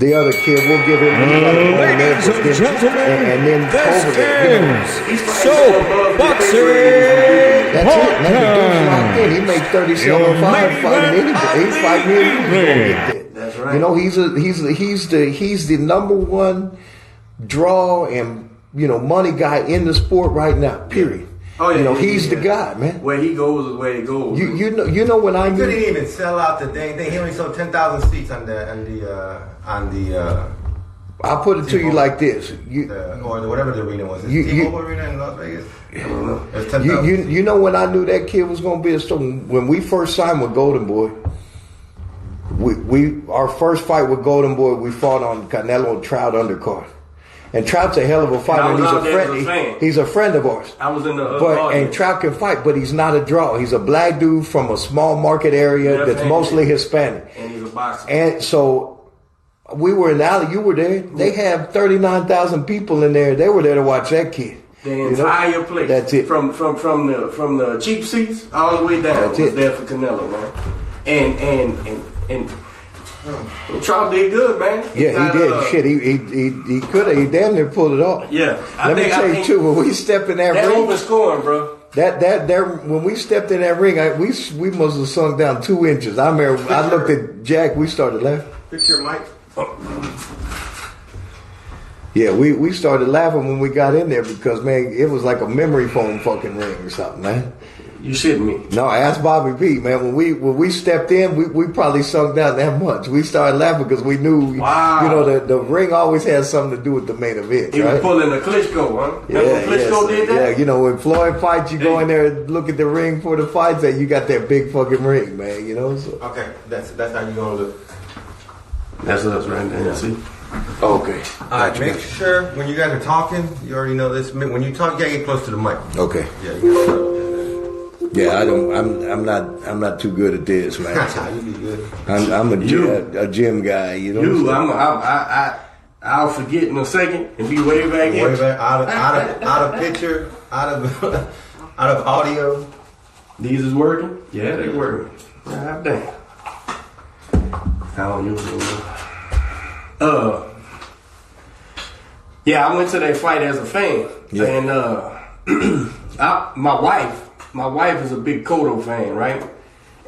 The other kid, we'll give him ladies and gentlemen, and then this is Soap Boxing That's it, man. The dude's locked in. He made 37-5 fighting anybody. He's fighting anybody. That's right. You know, he's the number one draw and money guy in the sport right now. Period. Oh yeah, he's the guy, man. Where he goes is where he goes. You know when I he couldn't even sell out the dang thing. He only sold 10,000 seats on the. I'll put it to you like this: or whatever the arena was. T-Mobile Arena in Las Vegas. I don't know. It was 10,000. You know when I knew that kid was going to be a star? When we first signed with Golden Boy, our first fight with Golden Boy, we fought on Canelo Trout undercard. And Trout's a hell of a fighter. He's a friend of ours. I was in the and Trout can fight, but he's not a draw. He's a black dude from a small market area that's mostly Hispanic. And he's a boxer. And so we were in the alley. You were there. They have 39,000 people in there. They were there to watch that kid. The entire place. That's it. From the cheap seats all the way down. Was there for Canelo, man. And Trout did good, man. He did. Shit, he could have. He damn near pulled it off. Yeah. Let me tell you too. When we stepped in that ring, open scoring, bro. When we stepped in that ring, we must have sunk down 2 inches. I remember. I looked at Jack. We started laughing. Picture Mike. Yeah, we started laughing when we got in there because, man, it was like a memory foam fucking ring or something, man. You shitting me? No, ask Bobby P, man. When we stepped in, we probably sunk down that much. We started laughing because we knew, the ring always has something to do with the main event. He was pulling the Klitschko, huh? Remember Klitschko did that? Yeah, when Floyd fights, you go in there and look at the ring for the fights, and you got that big fucking ring, man. So. Okay, that's how you gonna look. That's us right there. See. Okay. All right. Make sure when you guys are talking, you already know this. When you talk, you gotta get close to the mic. Okay. Yeah. You gotta Yeah, I'm not too good at this, man. You be good. I'm a gym guy, I'll forget in a second and be way back in. Way back out of picture, out of audio. These is working? Yeah, they working. God damn. I don't use it. Yeah, I went to that fight as a fan, and my wife is a big Cotto fan, right?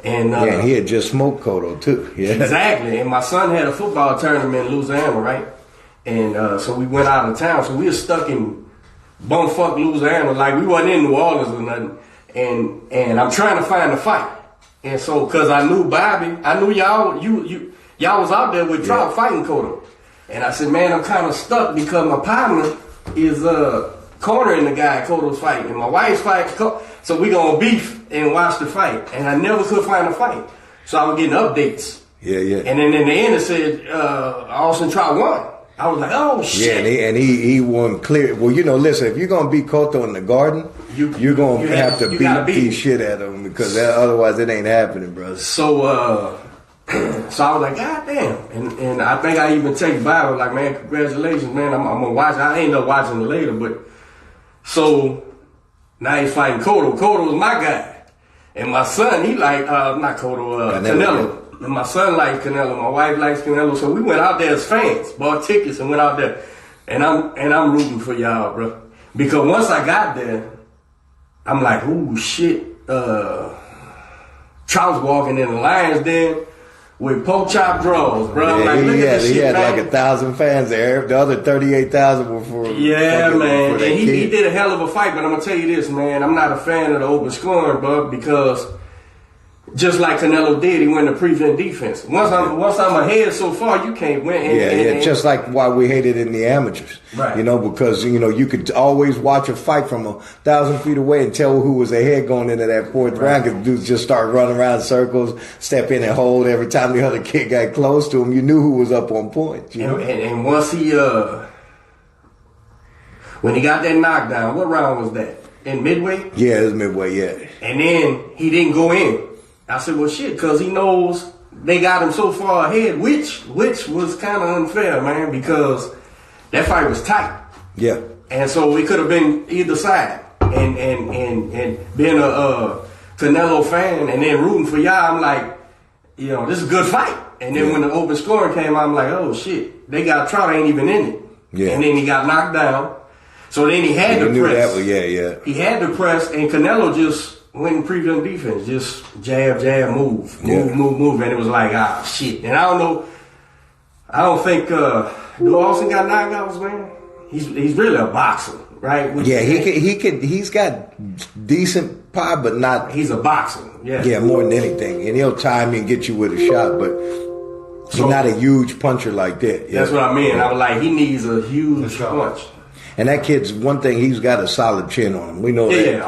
And he had just smoked Cotto too. Yeah, exactly. And my son had a football tournament in Louisiana, right? And so we went out of town. So we were stuck in bumfuck Louisiana, like we wasn't in New Orleans or nothing. And I'm trying to find a fight. And so, cause I knew Bobby, I knew y'all was out there with Trout fighting Cotto. And I said, man, I'm kind of stuck because my partner is cornering the guy Cotto's fighting, and my wife's fighting. So we gonna beef and watch the fight. And I never could find a fight, so I was getting updates. Yeah. And then in the end, it said Austin Trout won. I was like, oh shit. Yeah, and he won clear. Well, listen, if you're gonna beat Cotto in the Garden, you're gonna have to beat the shit out of him because otherwise it ain't happening, brother. So so I was like, God damn. And I think I even text Bobby like, man, congratulations, man. I'm gonna watch. I ain't up watching it later, but so now he's fighting Cotto. Cotto was my guy. And my son, he like not Cotto, Canelo. And my son likes Canelo. My wife likes Canelo. So we went out there as fans, bought tickets and went out there. And I'm rooting for y'all, bro. Because once I got there, I'm like, ooh shit. Trout's walking in the Lions Den with pork chop draws, bro. Yeah, like, look at this he shit, had man. like 1,000 fans there. The other 38,000 were for man. For and he did a hell of a fight, but I'm gonna tell you this, man. I'm not a fan of the open scoring, bro, because just like Canelo did, he went to prevent defense. Once I'm ahead so far, you can't win. And just like why we hate it in the amateurs, right? Because you could always watch a fight from 1,000 feet away and tell who was ahead going into that fourth round. Because dudes just start running around in circles, step in and hold every time the other kid got close to him. You knew who was up on point. And once he when he got that knockdown, what round was that? In midway? Yeah, it was midway. Yeah, and then he didn't go in. I said, well, shit, because he knows they got him so far ahead, which was kind of unfair, man, because that fight was tight. Yeah. And so it could have been either side. And being a Canelo fan and then rooting for y'all, I'm like, you know, this is a good fight. And then when the open scoring came out, I'm like, oh shit, they got Trout ain't even in it. Yeah. And then he got knocked down. So then he had to press. Yeah. He had to press, and Canelo just went in prevent defense, just jab, move. And it was like, shit. And I don't think New Austin got knockouts, man. He's really a boxer, right? He's got decent power, but not. He's a boxer, Yeah, more than anything. And he'll time you and get you with a shot, but he's not a huge puncher like that. That's what I mean. I was like, he needs a huge punch. And that kid's one thing, he's got a solid chin on him. We know that. Yeah.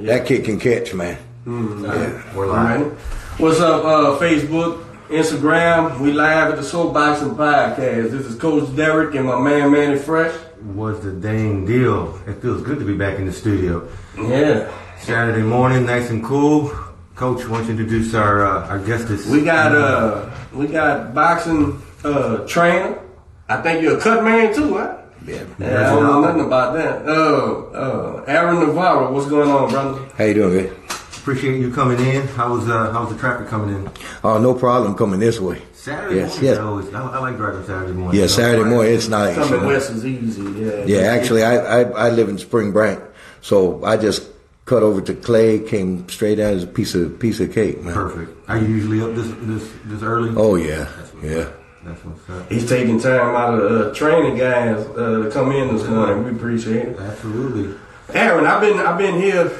That kid can catch, man. We're live. What's up, Facebook, Instagram? We live at the Soapboxing Podcast. This is Coach Derek and my man Manny Fresh. What's the dang deal? It feels good to be back in the studio. Yeah. Saturday morning, nice and cool. Coach, why don't you introduce our guest this We got boxing trainer. I think you're a Cutman too, huh? Yeah. I don't know nothing about that. Aaron Navarro, what's going on, brother? How you doing, man? Appreciate you coming in. How's the traffic coming in? Oh, no problem coming this way. Saturday morning. I like driving Saturday morning. Yeah, Saturday morning it's nice. Coming west is easy. Yeah, actually, I live in Spring Branch, so I just cut over to Clay, came straight out as a piece of cake, man. Perfect. Are you usually up this early? Oh yeah. That's what's up. He's taking time out of the training guys to come in this morning. We appreciate it. Absolutely. Aaron, I've been here.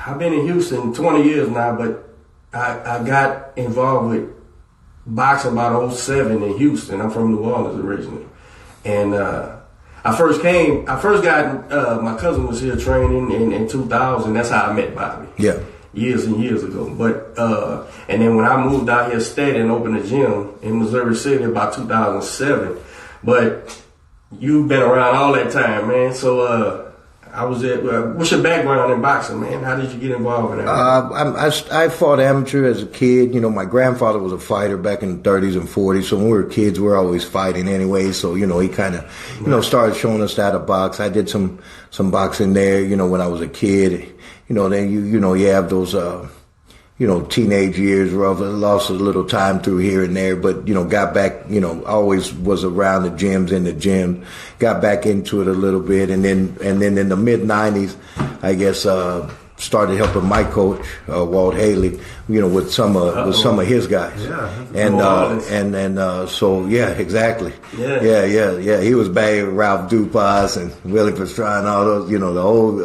I've been in Houston 20 years now, but I got involved with boxing about 07 in Houston. I'm from New Orleans originally, and I first got my cousin was here training in 2000. That's how I met Bobby. Yeah. Years and years ago. But and then when I moved out here steady and opened a gym in Missouri City about 2007. But you've been around all that time, man. So I was at. What's your background in boxing, man? How did you get involved in that? I fought amateur as a kid. You know, my grandfather was a fighter back in the 30s and 40s. So when we were kids, we were always fighting anyway. So, you know, he kind of, started showing us how to box. I did some boxing there, when I was a kid. Then you have those, teenage years where I lost a little time through here and there, but, got back, always was around the gyms, in the gym, got back into it a little bit. And then in the mid 90s, I guess, started helping my coach, Walt Haley, with some of his guys. Yeah. So yeah, exactly. Yeah. He was bad with Ralph Dupas and Willie Pastrana, all those, the old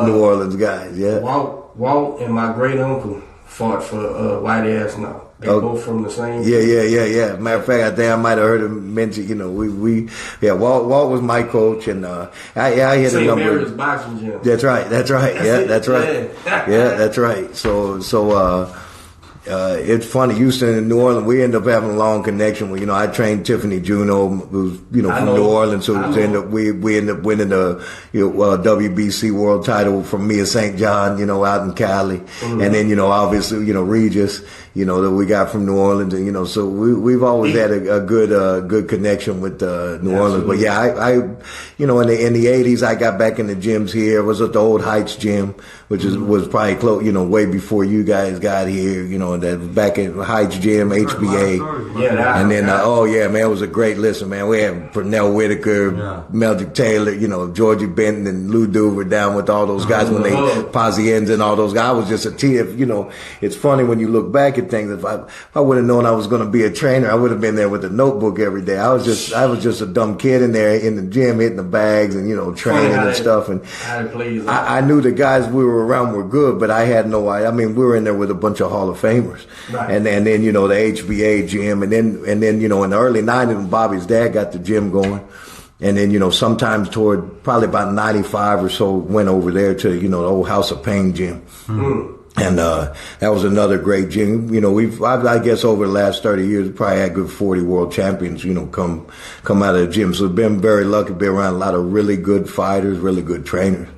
New Orleans guys. Yeah. Walt and my great uncle fought for White Ass now. They both from the same. Yeah. Matter of fact, I think I might have heard him mention. Walt was my coach, and I hit St. a number. Mary's boxing gym. That's right. That's right. That's right. So it's funny. Houston and New Orleans, we end up having a long connection. I trained Tiffany Juno, who's from New Orleans, so we end up winning the WBC world title from Mia St. John, out in Cali, and then obviously Regis, that we got from New Orleans, and so we've always had a good connection with New Orleans. But yeah, I in the 80s, I got back in the gyms here. I was at the old Heights gym, which was probably close, way before you guys got here. That back at Heights gym, HBA, and then man, it was a great listen, man. We had Pernell Whitaker, Meldrick Taylor, Georgie Benton and Lou Duver down with all those guys when they Pazienza and all those guys. I was just a team. It's funny when you look back at things. If I would have known I was going to be a trainer, I would have been there with a notebook every day. I was just a dumb kid in there in the gym hitting the bags and training and stuff. And I knew the guys we were around were good, but I had no idea. I mean, we were in there with a bunch of Hall of Famers, and then the HBA gym, and then in the early 90s when Bobby's dad got the gym going. And then, sometimes toward probably about 95 or so, went over there to, the old House of Pain gym. And that was another great gym. I guess over the last 30 years, we probably had good 40 world champions, come out of the gym. So we've been very lucky to be around a lot of really good fighters, really good trainers.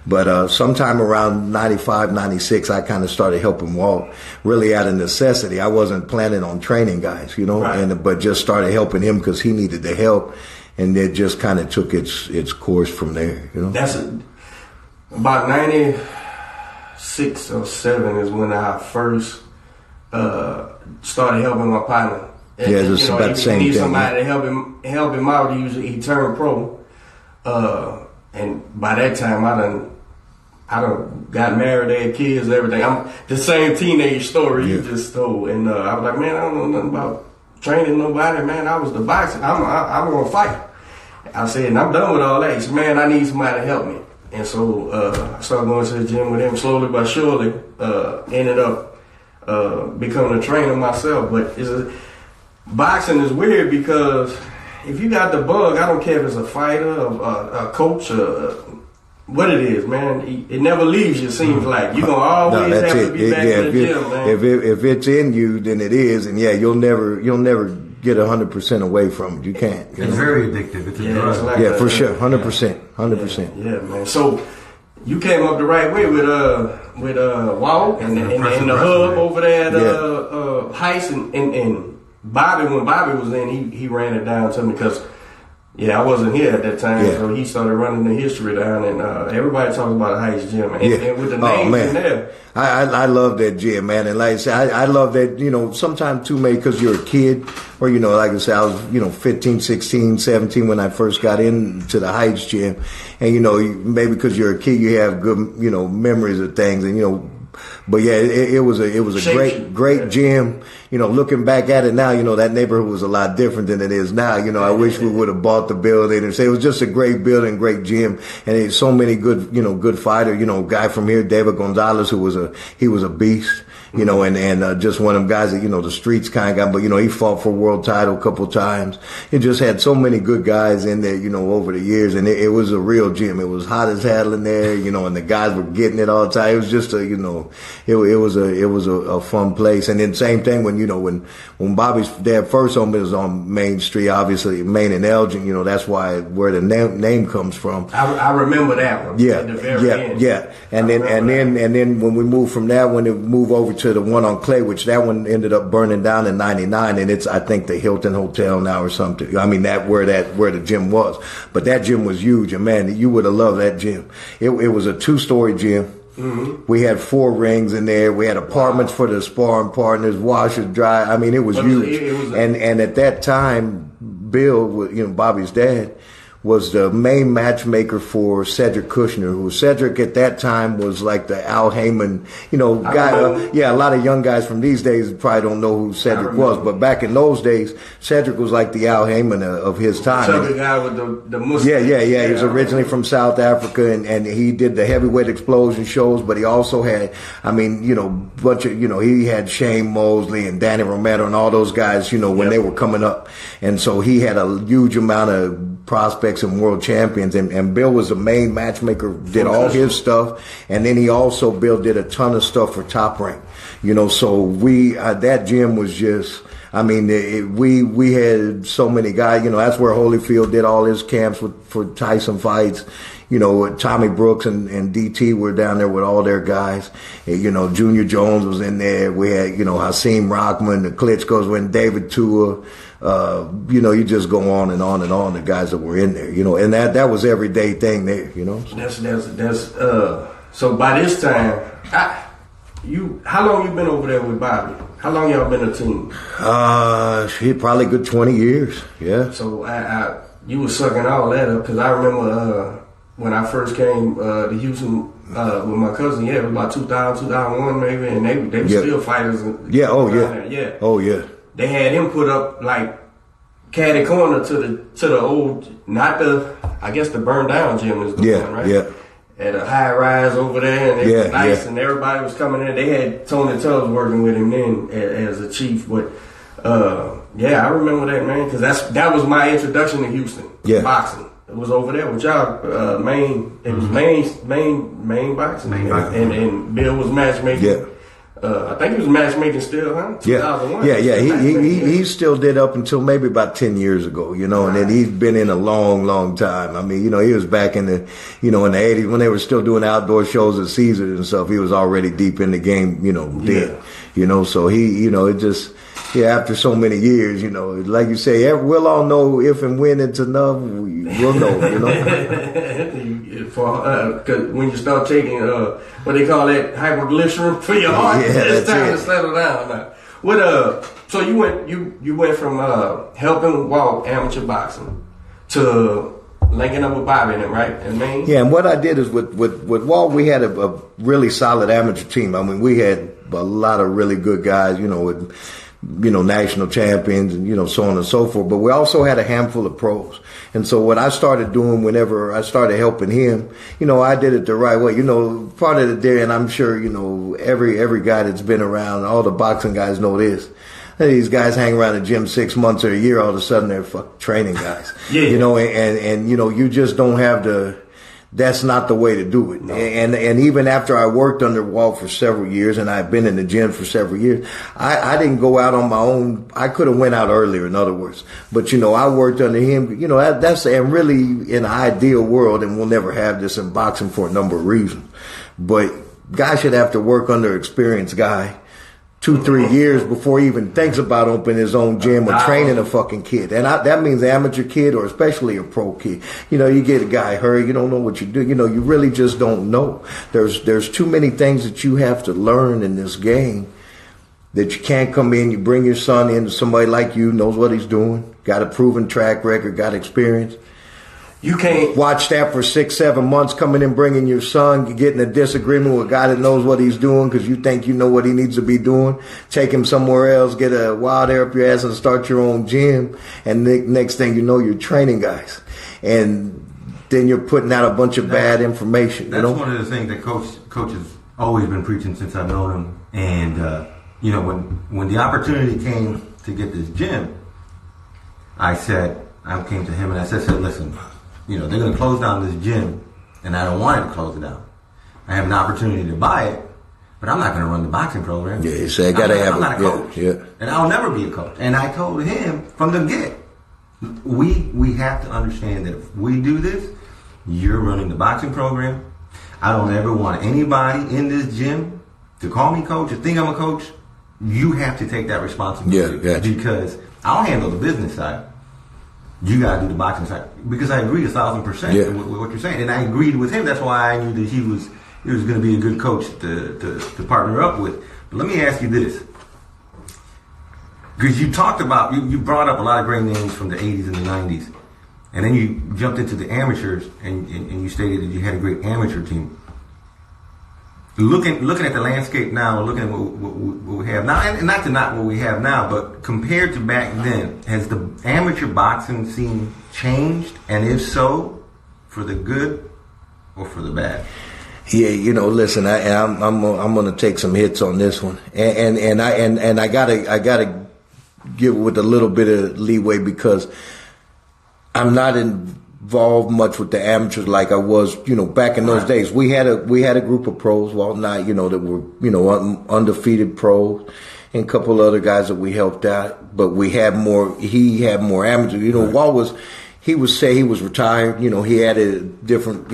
But sometime around 95, 96, I kind of started helping Walt really out of necessity. I wasn't planning on training guys, but just started helping him because he needed the help. And it just kind of took its course from there, That's about 96 or 7 is when I first started helping my partner. And, yeah, it's about the same he needs thing. somebody to help him out. He turned pro, and by that time I done got married, had kids, everything. I'm the same teenage story you just told, and I was like, man, I don't know nothing about training nobody, man. I was the boxer. I'm gonna fight. I said, and I'm done with all that. He said, man, I need somebody to help me. And so I started going to the gym with him slowly but surely. Ended up becoming a trainer myself. But boxing is weird because if you got the bug, I don't care if it's a fighter, a coach, what it is, man. It never leaves you. It seems like you're gonna always have to be back in the gym, man. If it's in you, then it is, and you'll never get 100% away from it. You can't. It's very addictive. It's a drug. Like for sure, 100%. Yeah, man. So you came up the right way with Walt and the hub over there at Heist and Bobby. When Bobby was in, he ran it down to me because. Yeah, I wasn't here at that time, so he started running the history down, and everybody talks about Heist Gym, and with the names in there. I love that gym, man, and like I said, I love that, sometimes too, maybe because you're a kid, or, like I said, I was, 15, 16, 17 when I first got into the Heist Gym, and, maybe because you're a kid, you have good, memories of things, and, but yeah, it was a great gym. Looking back at it now, that neighborhood was a lot different than it is now. I wish we would have bought the building and say it was just a great building, great gym, and there's so many good, good fighter. Guy from here, David Gonzalez, who was a beast. And just one of them guys that, the streets kind of got, but, he fought for world title a couple times. It just had so many good guys in there, over the years. And it was a real gym. It was hot as hell in there, and the guys were getting it all the time. It was just it was a fun place. And then same thing when Bobby's dad first opened, it was on Main Street, obviously, Main and Elgin, that's where the name comes from. I remember that one. Yeah. At the very end. Yeah. And then when we moved from that one, it moved over to the one on Clay, which that one ended up burning down in '99, and it's I think the Hilton Hotel now or something. I mean where the gym was, but that gym was huge, and man, you would have loved that gym. It was a 2-story gym. Mm-hmm. We had 4 rings in there. We had apartments for the sparring partners, washers, dry. I mean, it was huge. And at that time, Bill, Bobby's dad, was the main matchmaker for Cedric Kushner, who Cedric at that time was like the Al Heyman, guy. A lot of young guys from these days probably don't know who Cedric was, but back in those days, Cedric was like the Al Heyman of his time. The guy with the mustache. Yeah. He was originally from South Africa, and he did the heavyweight explosion shows, but he also had, bunch of, he had Shane Mosley and Danny Romero and all those guys, when they were coming up. And so he had a huge amount of prospects and world champions, and Bill was the main matchmaker, did all his stuff, and then Bill did a ton of stuff for Top Rank, so we that gym was just, we had so many guys, that's where Holyfield did all his camps for Tyson fights. Tommy Brooks and DT were down there with all their guys. Junior Jones was in there. We had, Hakeem Rockman, the Klitschko's, when David Tua. You just go on and on and on, the guys that were in there, and that was everyday thing there, That's so by this time, how long you been over there with Bobby? How long y'all been a team? Probably good 20 years, yeah. So you was sucking all that up, because I remember when I first came to Houston with my cousin, it was about 2000, 2001 maybe, and they were still fighters. They had him put up like caddy corner to the old, not the, I guess the burned down gym is the one, right? Yeah. At a high rise over there, and it was nice, and everybody was coming in. They had Tony Tubbs working with him then as a chief, but I remember that, man, because that was my introduction to Houston, boxing. It was over there with y'all, main. It was main boxing, and Bill was matchmaking. Yeah. I think he was matchmaking still, huh? 2001. He still did up until maybe about 10 years ago, and then he's been in a long, long time. He was back in the, in the 80s when they were still doing outdoor shows at Caesars and stuff. He was already deep in the game, then, so he, it just, after so many years, like you say, we'll all know if and when it's enough, we'll know, Cause when you start taking what they call that hypoglycerin for your heart, it's time to settle down now. So you went from helping Walt amateur boxing to linking up with Bobby and them, right? And Maine? Yeah, and what I did is with Walt, we had a really solid amateur team. I mean, we had a lot of really good guys, with national champions and, so on and so forth. But we also had a handful of pros. And so what I started doing whenever I started helping him, I did it the right way. Part of the day, and I'm sure, every guy that's been around, all the boxing guys know this. These guys hang around the gym 6 months or a year, all of a sudden they're training guys. Yeah. And you just don't have that's not the way to do it. No. And even after I worked under Walt for several years, and I've been in the gym for several years, I didn't go out on my own. I could have went out earlier, in other words. But, I worked under him. That's, and really in an ideal world, and we'll never have this in boxing for a number of reasons. But guy should have to work under an experienced guy 2-3 years before he even thinks about opening his own gym or training a fucking kid. And that means an amateur kid or especially a pro kid. You get a guy hurt, you don't know what you do. You really just don't know. There's too many things that you have to learn in this game that you can't come in. You bring your son in, somebody like you, knows what he's doing, got a proven track record, got experience. You can't watch that for 6-7 months, coming in, bringing your son, getting a disagreement with a guy that knows what he's doing because you think you know what he needs to be doing. Take him somewhere else, get a wild hair up your ass and start your own gym. And next thing you know, you're training guys. And then you're putting out a bunch of bad information. That's one of the things that coach has always been preaching since I've known him. And, when the opportunity came to get this gym, I came to him and I said, listen, they're going to close down this gym, and I don't want it to close it down. I have an opportunity to buy it, but I'm not going to run the boxing program. Yeah, so I gotta have. I'm not a coach, and I'll never be a coach. And I told him from the get, we have to understand that if we do this, you're running the boxing program. I don't ever want anybody in this gym to call me coach or think I'm a coach. You have to take that responsibility. Yeah, gotcha. Because I'll handle the business side. You gotta do the boxing side, because I agree 1,000% with what you're saying, and I agreed with him. That's why I knew that he was going to be a good coach to partner up with. But let me ask you this, because you talked about you brought up a lot of great names from the 80s and the 90s, and then you jumped into the amateurs, and you stated that you had a great amateur team. Looking at the landscape now, looking at what we have now, and not to knock what we have now, but compared to back then, has the amateur boxing scene changed? And if so, for the good or for the bad? Yeah, listen, I'm gonna take some hits on this one, and I gotta give it with a little bit of leeway because I'm not involved much with the amateurs like I was, back in those days. We had a group of pros, Walt and I, that were, undefeated pros, and a couple other guys that we helped out. But he had more amateurs. Walt he was retired. He had a different,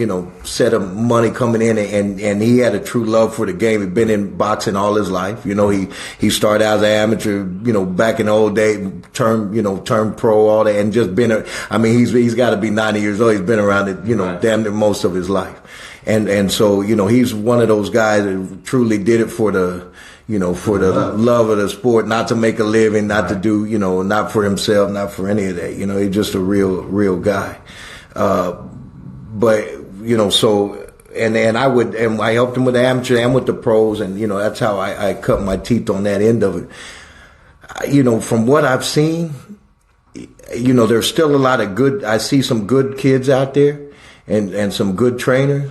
set of money coming in, and he had a true love for the game. He'd been in boxing all his life. He started out as an amateur, back in the old day, turned pro, all that, and just been he's got to be 90 years old. He's been around it, damn near most of his life. And so, he's one of those guys that truly did it for the love of the sport, not to make a living, not to do, not for himself, not for any of that. He's just a real guy. But, so, and I helped him with the amateur and with the pros, and, that's how I cut my teeth on that end of it. From what I've seen, there's still a lot of I see some good kids out there and some good trainers.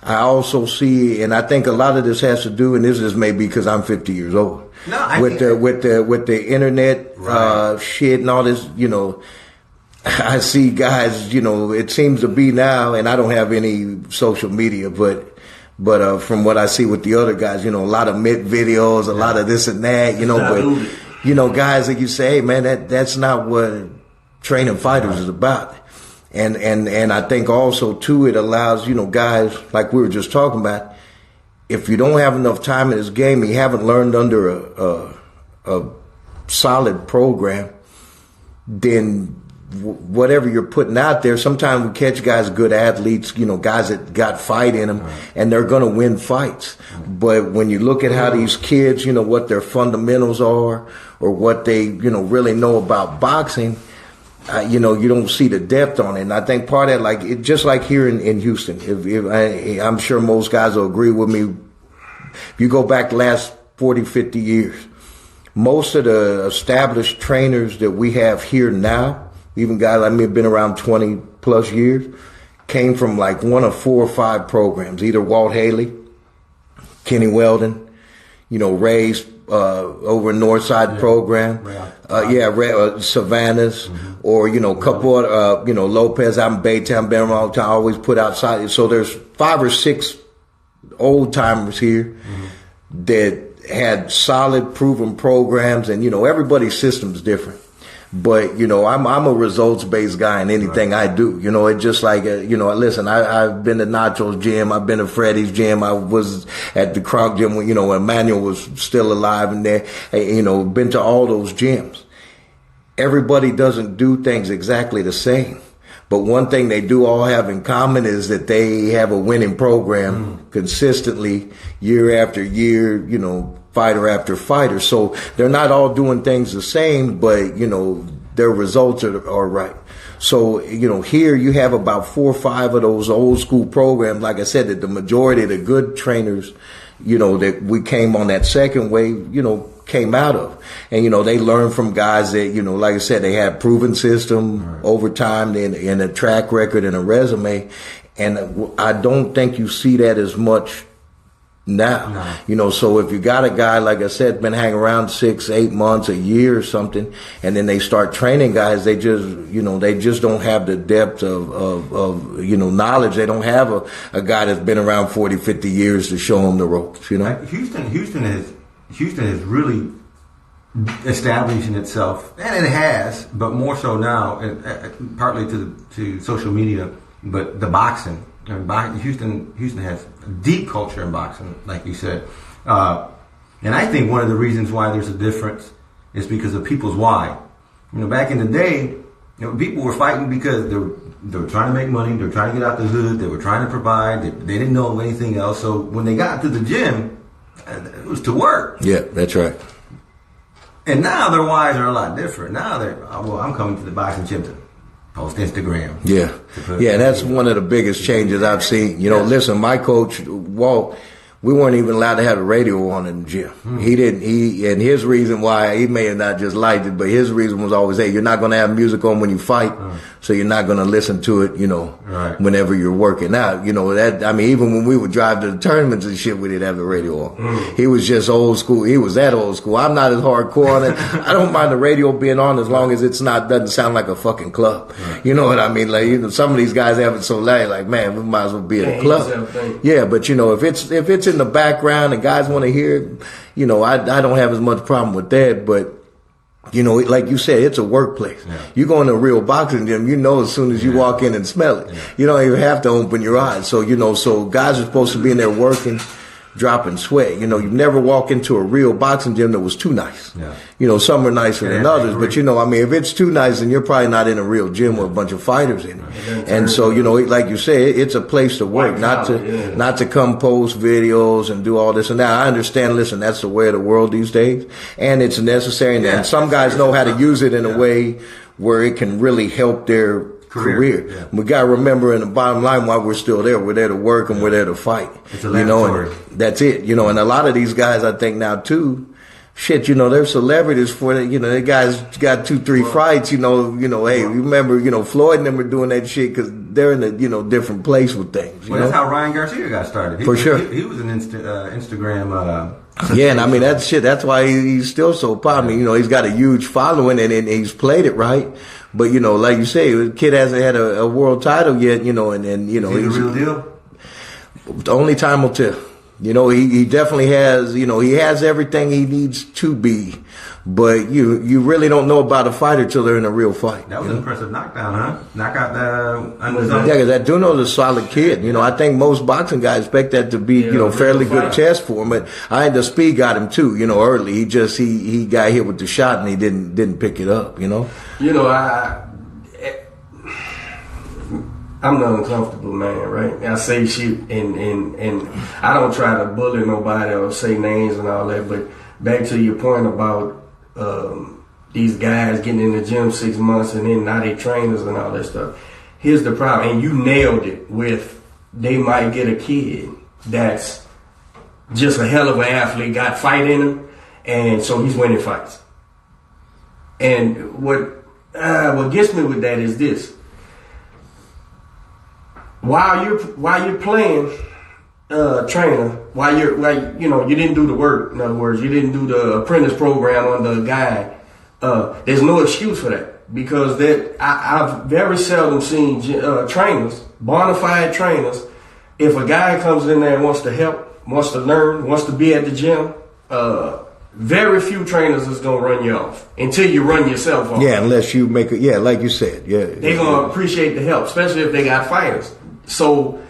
I also see, and I think a lot of this has to do, and this is maybe because I'm 50 years old. With the internet shit and all this, I see guys, it seems to be now, and I don't have any social media, but from what I see with the other guys, a lot of mid videos, a lot of this and that, but guys like you say, hey man, that's not what training fighters is about. And I think also too, it allows, guys like we were just talking about, if you don't have enough time in this game, you haven't learned under a solid program, then whatever you're putting out there, sometimes we catch guys, good athletes, guys that got fight in them, and they're going to win fights. But when you look at how these kids, what their fundamentals are, or what they, really know about boxing, you don't see the depth on it. And I think part of that, just like here in Houston, I'm sure most guys will agree with me. If you go back the last 40, 50 years, most of the established trainers that we have here now, even guys like me have been around 20 plus years, came from like one of 4 or 5 programs, either Walt Haley, Kenny Weldon, Ray's over Northside program, Savannah's, or a couple of Lopez out in Baytown, been around all the time, always put outside. So there's 5 or 6 old timers here that had solid, proven programs, and everybody's system's different. But I'm a results based guy in anything I do. It's just like listen, I've been to Nacho's gym, I've been to Freddie's gym, I was at the Kronk gym when Emmanuel was still alive in there. Been to all those gyms. Everybody doesn't do things exactly the same. But one thing they do all have in common is that they have a winning program consistently year after year, fighter after fighter. So they're not all doing things the same, but, their results are right. So, here you have about 4 or 5 of those old school programs. Like I said, that the majority of the good trainers, that we came on that second wave, came out of. And, they learned from guys that, like I said, they had proven system over time and a track record and a resume. And I don't think you see that as much now. So if you got a guy, like I said, been hanging around 6, 8 months, a year or something, and then they start training guys, they just don't have the depth of knowledge. They don't have a guy that's been around 40, 50 years to show them the ropes, Houston has really established in itself, and it has, but more so now, partly to social media, but the boxing. Houston has a deep culture in boxing, like you said. And I think one of the reasons why there's a difference is because of people's why. Back in the day, people were fighting because they were trying to make money, they were trying to get out the hood, they were trying to provide, they didn't know anything else. So when they got to the gym, it was to work. Yeah, that's right. And now their whys are a lot different. Now I'm coming to the boxing gym to post Instagram. Yeah, that's one of the biggest changes I've seen. Listen, my coach, Walt, we weren't even allowed to have the radio on in the gym. And his reason why, he may have not just liked it, but his reason was always, hey, you're not going to have music on when you fight, so you're not going to listen to it, whenever you're working out. Even when we would drive to the tournaments and shit, we didn't have the radio on. He was just old school. He was that old school. I'm not as hardcore on it. I don't mind the radio being on as long as doesn't sound like a fucking club. You know what I mean? Like, some of these guys have it so loud, like, man, we might as well be at a club. Yeah, but if it's in the background and guys want to hear it, I don't have as much problem with that. But like you said, it's a workplace. You go in a real boxing gym, as soon as you walk in and smell it. You don't even have to open your eyes. So so guys are supposed to be in there working, dropping sweat. You never walk into a real boxing gym that was too nice. Some are nicer than others, but if it's too nice, then you're probably not in a real gym with a bunch of fighters in it. And so, like you say, it's a place to work, not to come post videos and do all this and that. I understand, listen, that's the way of the world these days, and it's necessary, and some guys know how to use it in a way where it can really help their career. Yeah. We got to remember, in the bottom line, why we're still there. We're there to work and we're there to fight. It's a laboratory. And that's it. And a lot of these guys, I think now too, they're celebrities for that. The guys got 2-3 fights. Hey, remember, Floyd and them were doing that shit because they're in a different place with things. That's how Ryan Garcia got started. For sure. He was an Instagram. Yeah, and that's why he's still so popular. He's got a huge following and he's played it right. But, like you say, the kid hasn't had a world title yet, he's the real deal. The only time will tell. He definitely has, he has everything he needs to be. But you really don't know about a fighter till they're in a real fight. That was an impressive knockdown, huh? Knockout Yeah, because that Duno's a solid kid. I think most boxing guys expect that to be, fairly good test for him. But the speed got him too, early. He got hit with the shot and he didn't pick it up, I'm the uncomfortable man, right? I say shit and I don't try to bully nobody or say names and all that, but back to your point about these guys getting in the gym 6 months and then now they trainers and all that stuff. Here's the problem, and you nailed it with they might get a kid that's just a hell of an athlete, got fight in him, and so he's winning fights. And what gets me with that is this: while you're playing trainer, while you didn't do the work. In other words, you didn't do the apprentice program under a guy. There's no excuse for that, because I've very seldom seen trainers, bona fide trainers. If a guy comes in there and wants to help, wants to learn, wants to be at the gym, very few trainers is gonna run you off until you run yourself off. Yeah, unless you make it. Yeah, like you said. Yeah, they're gonna appreciate the help, especially if they got fighters. So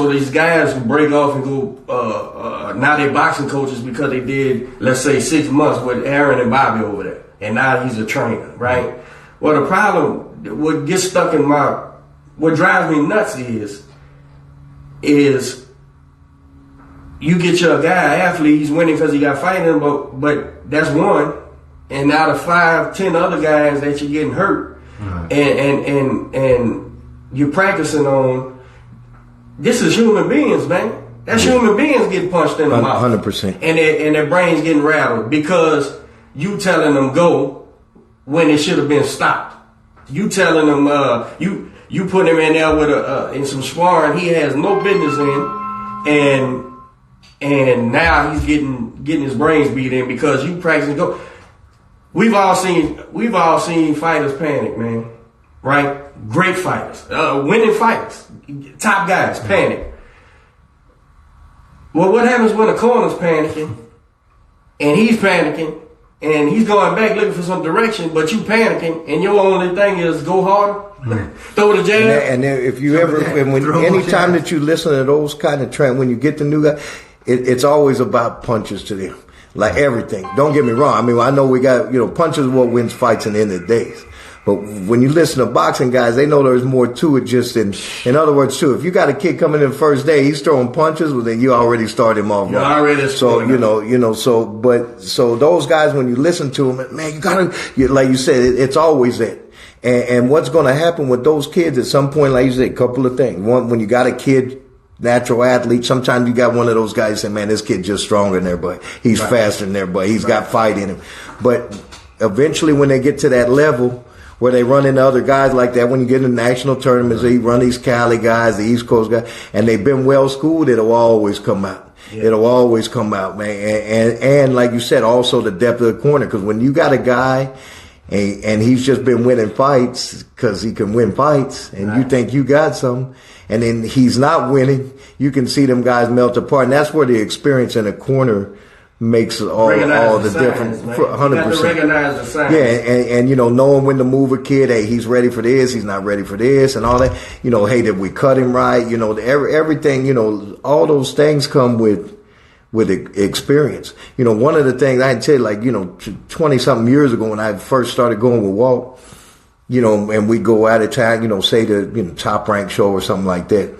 these guys who break off and go, now they boxing coaches because they did, let's say, 6 months with Aaron and Bobby over there, and now he's a trainer, right? Well, the problem, what gets stuck in what drives me nuts is you get your guy athlete, he's winning because he got fighting, but that's one, and out of 5, 10 other guys that you're getting hurt, and you're practicing on. This is human beings, man. That's human beings getting punched in the mouth. 100%. And their brains getting rattled because you telling them go when it should have been stopped. You telling them, you put him in there with in some sparring he has no business in, and now he's getting his brains beat in because you practicing go. We've all seen fighters panic, man. Right? Great fighters, winning fighters, top guys panic. Well, what happens when the corner's panicking, and he's panicking, and he's going back looking for some direction, but you panicking, and your only thing is go harder, throw the jab. And then if you anytime that you listen to those kind of trends, when you get the new guy, it's always about punches to them, like everything. Don't get me wrong. I mean, I know we got punches is what wins fights in the end of the days. But when you listen to boxing guys, they know there's more to it. Just in other words, too, if you got a kid coming in the first day, he's throwing punches, well, then you already start him off. So those guys, when you listen to them, man, you gotta, like you said, it's always that. And what's going to happen with those kids at some point, like you said, a couple of things. One, when you got a kid, natural athlete, sometimes you got one of those guys say, man, this kid just stronger than everybody. He's faster than everybody. He's got fight in him. But eventually when they get to that level, where they run into other guys like that, when you get into national tournaments, they run these Cali guys, the East Coast guys, and they've been well schooled, it'll always come out. Yeah. It'll always come out, man. And like you said, also the depth of the corner, because when you got a guy and he's just been winning fights because he can win fights, and you think you got some, and then he's not winning, you can see them guys melt apart. And that's where the experience in the corner makes all the difference. 100%. You got to recognize the signs. Yeah, and knowing when to move a kid. Hey, he's ready for this. He's not ready for this, and all that. Hey, did we cut him right? Everything. All those things come with experience. One of the things I can tell you, 20 something years ago when I first started going with Walt, and we go out of town, say the Top Rank show or something like that.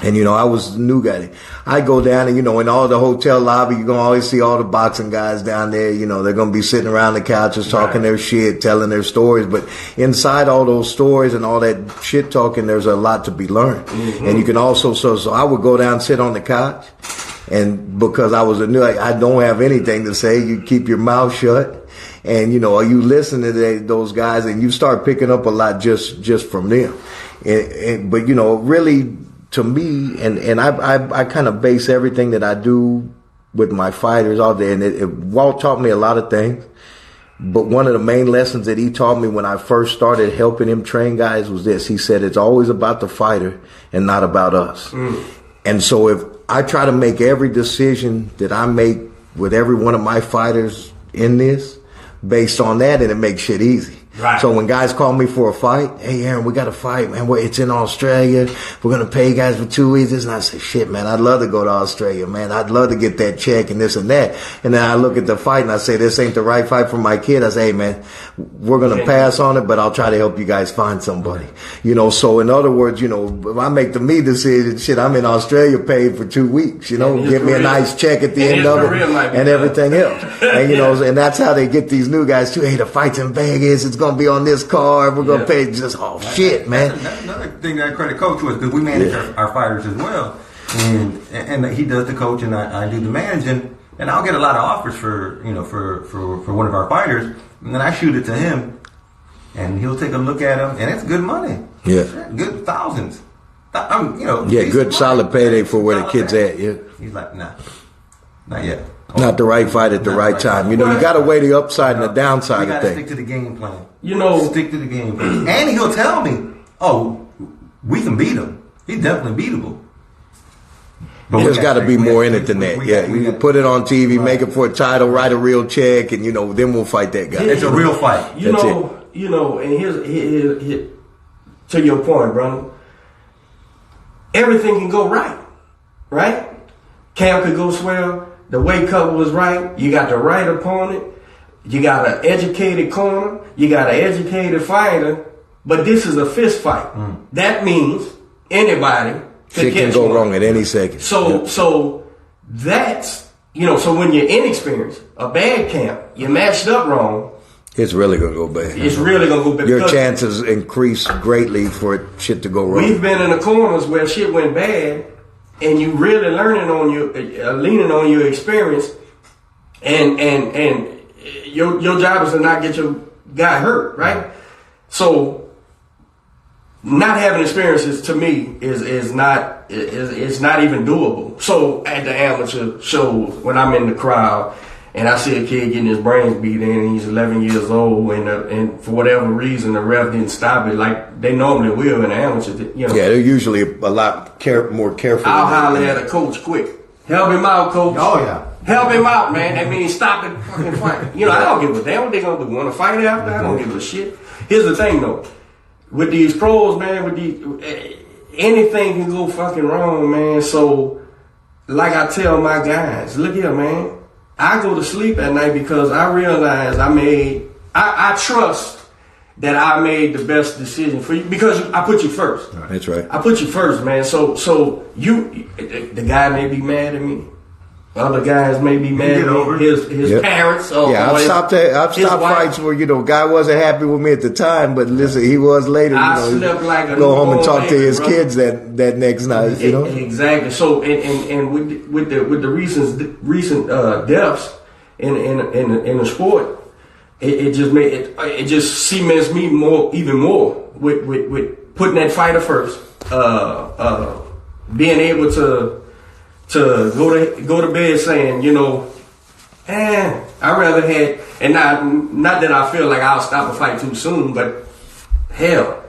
And, I was the new guy. I go down and, in all the hotel lobby, you're going to always see all the boxing guys down there. They're going to be sitting around the couches talking their shit, telling their stories. But inside all those stories and all that shit talking, there's a lot to be learned. Mm-hmm. And you can also, so I would go down and sit on the couch. And because I was I don't have anything to say, you keep your mouth shut. And, you you listen to those guys and you start picking up a lot just from them. But, really, to me, and I kind of base everything that I do with my fighters all day. And Walt taught me a lot of things, but one of the main lessons that he taught me when I first started helping him train guys was this. He said, it's always about the fighter and not about us. And so if I try to make every decision that I make with every one of my fighters in this based on that, and it makes shit easy. Right. So when guys call me for a fight, hey Aaron, we got a fight, man. It's in Australia. We're gonna pay you guys for 2 weeks. And I say, shit, man, I'd love to go to Australia, man. I'd love to get that check and this and that. And then I look at the fight and I say, this ain't the right fight for my kid. I say, hey man, we're gonna pass on it, but I'll try to help you guys find somebody. You know, so in other words, you know, if I make the me decision, shit, I'm in Australia paid for 2 weeks, you know, give me a nice check at the end of it and everything else. And you know, and that's how they get these new guys too. Hey, the fight's in Vegas. It's going to be on this card. We're going to pay just, shit, man. That's another thing that I credit Coach with, because we manage our fighters as well. And he does the coach and I do the managing. And I'll get a lot of offers for, you know, for one of our fighters. And then I shoot it to him and he'll take a look at them, and it's good money. Yeah. Good thousands. You know. Yeah, good solid payday for where the kid's at. Yeah. He's like, nah, not yet. Not the right fight at the right time. You know, you got to weigh the upside and the downside of things. Stick to the game plan. You know, stick to the game plan. And he'll tell me, "Oh, we can beat him. He's definitely beatable." But there's got to be more in it than that. Yeah, you put it on TV, make it for a title, write a real check, and you know, then we'll fight that guy. It's a real fight. You know, and here's to your point, brother. Everything can go right? Camp could go swell. The weight cut was right. You got the right opponent. You got an educated corner. You got an educated fighter. But this is a fist fight. That means anybody shit can go wrong at any second. So that's, you know, so when you're inexperienced, a bad camp, you matched up wrong. It's really going to go bad. It's really going to go bad. Your chances increase greatly for shit to go wrong. We've been in the corners where shit went bad, and you really learning on leaning on your experience, and your job is to not get your guy hurt, right? So not having experiences to me is not even doable. So at the amateur shows, when I'm in the crowd and I see a kid getting his brains beat in, and he's 11 years old, and for whatever reason the ref didn't stop it like they normally will in the amateur. You know, yeah, they're usually a lot more careful. I'll holler at a coach quick. Help him out, coach. Oh yeah. Help him out, man. That means stop it, fucking fight. You know, I don't give a damn what they gonna do. Want to fight after? I don't give a shit. Here's the thing, though. With these pros, man, anything can go fucking wrong, man. So, like I tell my guys, look here, man. I go to sleep at night because I realize I trust that I made the best decision for you because I put you first. That's right. I put you first, man. So the guy may be mad at me. Other guys may be mad at me. His parents. I've stopped fights where, you know, guy wasn't happy with me at the time, but listen, he was later. I slept like a go home and talk to his kids that next night. You know, exactly. So and with the recent deaths in the sport, it just cements me even more with putting that fighter first, being able to go to bed saying, you know, I rather had, and not that I feel like I'll stop a fight too soon, but hell,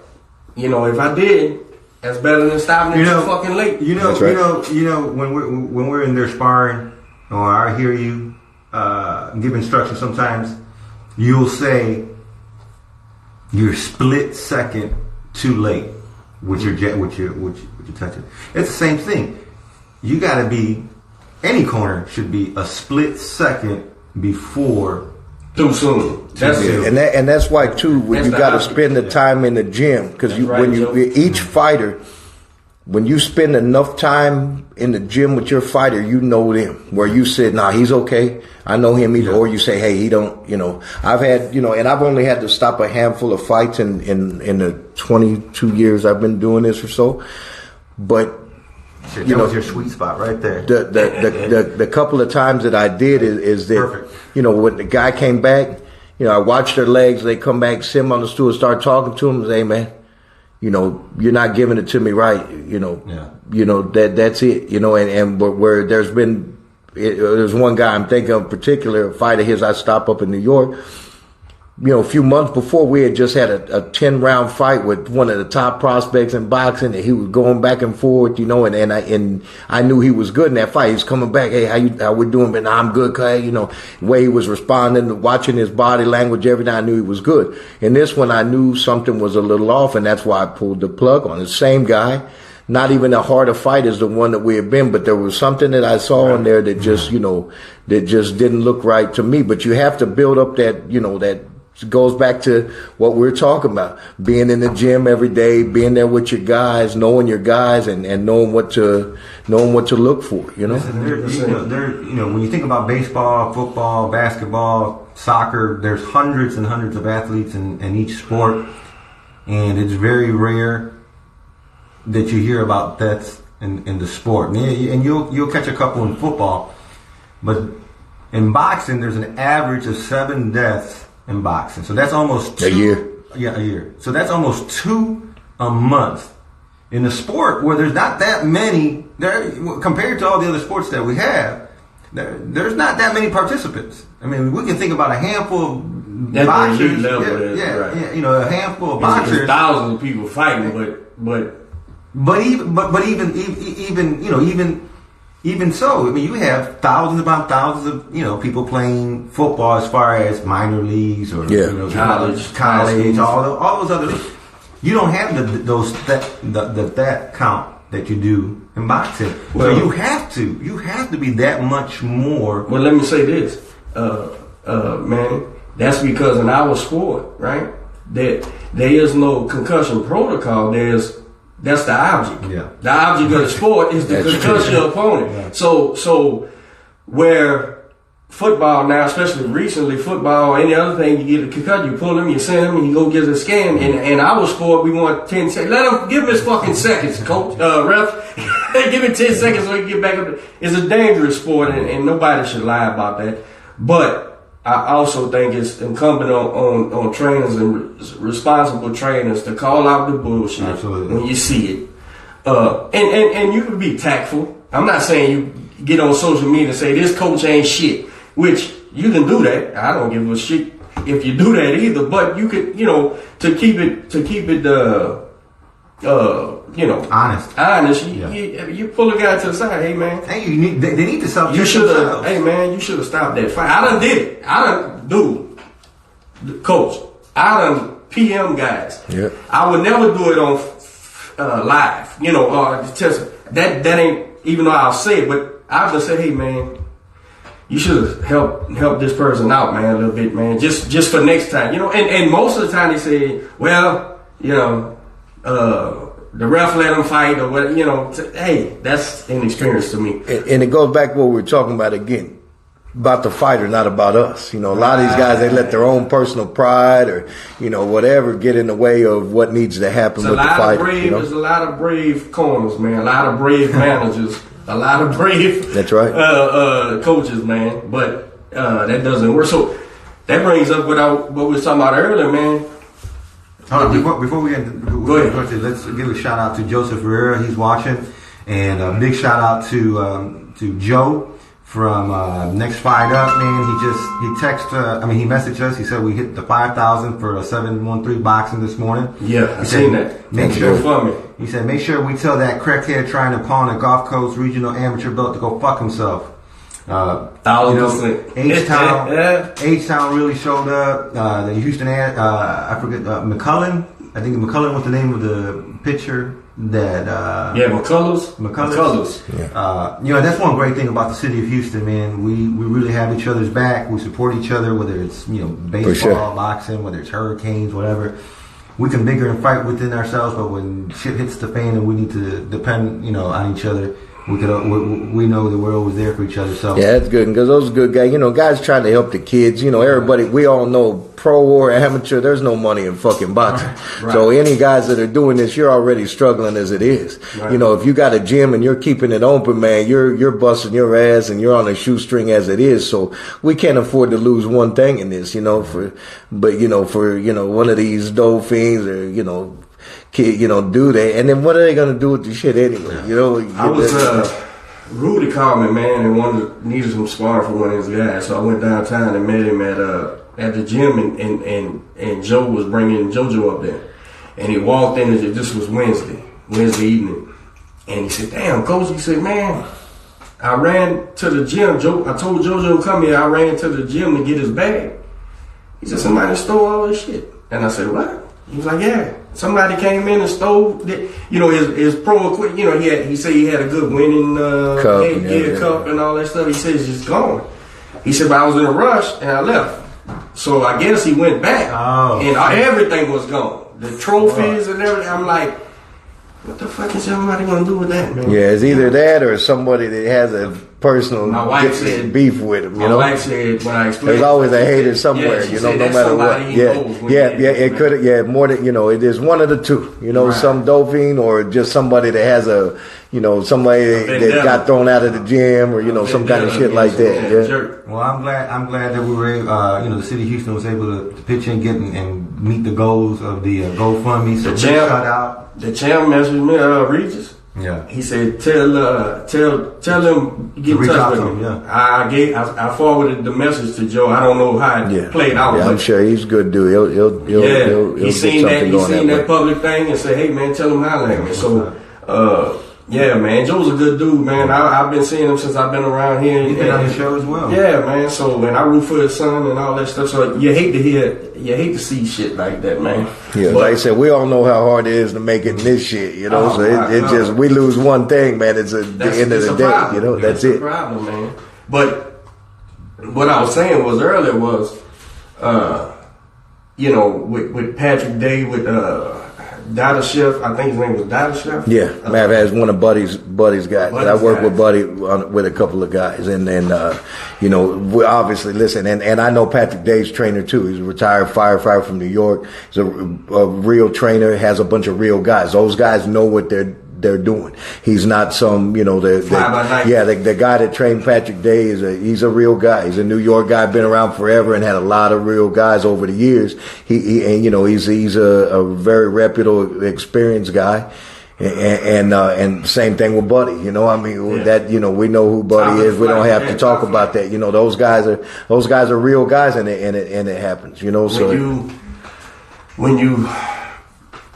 you know, if I did, that's better than stopping it too fucking late. You know, right. you know, when we're in there sparring, or I hear you give instructions sometimes, you'll say you're split second too late with your touching. It's the same thing. You got to be, any corner should be a split second before too soon. That's it. And that's why too, when you got to spend the time in the gym, because each fighter, when you spend enough time in the gym with your fighter, you know them. Where you said, nah, he's okay. I know him either. Or you say, hey, he don't, you know. I've had, you know, and I've only had to stop a handful of fights in the 22 years I've been doing this or so. But that was your sweet spot right there. The couple of times that I did is that, perfect. You know, when the guy came back, you know, I watched their legs. They come back, sit him on the stool, start talking to him, and say, hey, man, you know, you're not giving it to me right. You know, you know that's it. You know, but where there's one guy I'm thinking of in particular, a fight of his I stopped up in New York. a few months before, we had just had a 10-round fight with one of the top prospects in boxing, and he was going back and forth, and I knew he was good in that fight. He was coming back, hey, how we doing? But I'm good, Clay. The way he was responding, watching his body language, everything, I knew he was good. In this one, I knew something was a little off, and that's why I pulled the plug on it. Same guy. Not even a harder fight as the one that we had been, but there was something that I saw in there that just, that just didn't look right to me. But you have to build up that, that goes back to what we're talking about. Being in the gym every day, being there with your guys, knowing your guys and knowing what to look for, Listen, when you think about baseball, football, basketball, soccer, there's hundreds and hundreds of athletes in each sport, and it's very rare that you hear about deaths in the sport. And you'll catch a couple in football, but in boxing, there's an average of 7 deaths in boxing. So that's almost a year. Yeah, a year. So that's almost 2 a month. In a sport where there's not that many, compared to all the other sports that we have, there's not that many participants. I mean, we can think about a handful of boxers. A handful of boxers. There's thousands of people fighting, but even so, I mean, you have thousands upon thousands of people playing football as far as minor leagues or college, all those other leagues. You don't have that count that you do in boxing. Well, so you have to be that much more. Well, let me say this, man. That's because in our sport, right, that there is no concussion protocol. That's the object. Yeah. The object of the sport is to concuss your opponent. Yeah. So where football now, especially recently, football, any other thing, you get a concussion, you pull him, you send him, and he go get a scan. In our sport, we want 10 seconds. Let him give him his fucking seconds, coach, ref. Give him 10 seconds so he can get back up. It's a dangerous sport, and nobody should lie about that. But I also think it's incumbent on trainers and responsible trainers to call out the bullshit. Absolutely. When you see it. And you can be tactful. I'm not saying you get on social media and say this coach ain't shit, which you can do that. I don't give a shit if you do that either. But you could, to keep it honest. You pull a guy to the side. Hey man, they need to stop. Hey man, you should have stopped that fight. I done did it. Coach. I done PM guys. Yeah. I would never do it on live. That ain't, even though I'll say it, but I'll just say, hey man, you should have helped this person out, man, a little bit, man, just for next time, And most of the time they say, well, the ref let him fight or what, hey, that's inexperience to me. And it goes back to what we were talking about again, about the fighter, not about us. A lot of these guys, they let their own personal pride or, whatever get in the way of what needs to happen with the fighter. There's a lot of brave corners, man, a lot of brave managers, a lot of brave that's right. Coaches, man, but that doesn't work. So that brings up what we were talking about earlier, man. Before we end, go ahead. Let's give a shout out to Joseph Herrera. He's watching, and a big shout out to Joe from Next Fight Up. Man, he messaged us. He said we hit the 5,000 for a 713 boxing this morning. Yeah, I seen that. Make sure for me. He said make sure we tell that crackhead trying to pawn a Gulf Coast regional amateur belt to go fuck himself. H-Town really showed up. The Houston, I forget, McCullen. I think McCullen was the name of the pitcher that. McCullers. Yeah. That's one great thing about the city of Houston, man. We really have each other's back. We support each other, whether it's baseball, boxing, whether it's hurricanes, whatever. We can bigger and fight within ourselves, but when shit hits the fan and we need to depend, on each other. We know that we're always there for each other. So yeah, that's good because those are good guys. Guys trying to help the kids. Everybody. We all know pro or amateur. There's no money in fucking boxing. Right. So any guys that are doing this, you're already struggling as it is. Right. If you got a gym and you're keeping it open, man, you're busting your ass and you're on a shoestring as it is. So we can't afford to lose one thing in this. For one of these dope fiends or kid, do that, and then what are they gonna do with the shit anyway? I was Rudy called me, man, and needed some sparring for one of his guys, so I went downtown and met him at at the gym, and Joe was bringing JoJo up there, and he walked in, and this was Wednesday evening, and he said, "Damn, coach," he said, "Man, I ran to the gym. I told JoJo to come here. I ran to the gym to get his bag." He said, "Somebody stole all this shit." And I said, "What?" He was like, "Yeah, somebody came in and stole, his pro equipment. He said he had a good winning cup and all that stuff. He said it's just gone." He said, "But I was in a rush and I left." So I guess he went back and everything was gone. The trophies and everything. I'm like, what the fuck is everybody gonna do with that, man? Yeah, it's either that or somebody that has a personal beef with him. My wife said when I explained, there's always a hater somewhere. No matter what. It could. Yeah, more than it is one of the two. Right. Some doping or just somebody that has somebody that got thrown out of the gym or some kind of shit like that. Yeah. Well, I'm glad that we were the city of Houston was able to pitch in, get and meet the goals of the GoFundMe. So the champ messaged me, Regis. Yeah. He said, tell him get in touch with me. Yeah. I forwarded the message to Joe. I don't know how it played out. Yeah, I'm sure he's a good dude. He'll he seen that public thing and said, "Hey man, tell him how at me." So yeah, man, Joe's a good dude, man. I've been seeing him since I've been around here. He's been on the show as well. Yeah, man. So, and I root for his son and all that stuff. So you hate to see shit like that, man. Yeah, like I said, we all know how hard it is to make it in this shit, So it just, we lose one thing, man. It's the end of the day, problem. That's it. Problem, man. But what I was saying was earlier was, with Patrick Day, with Dada Chef, I think his name was Dada Chef. Yeah, Matt has one of Buddy's guys. I work with Buddy with a couple of guys, and we obviously listen. And I know Patrick Day's trainer too. He's a retired firefighter from New York. He's a real trainer. Has a bunch of real guys. Those guys know what they're doing. He's not some, the guy that trained Patrick Day he's a real guy. He's a New York guy, been around forever and had a lot of real guys over the years. He's a very reputable, experienced guy. And same thing with Buddy, we know who Buddy is. We don't have to talk about that. Those guys are real guys, and it happens.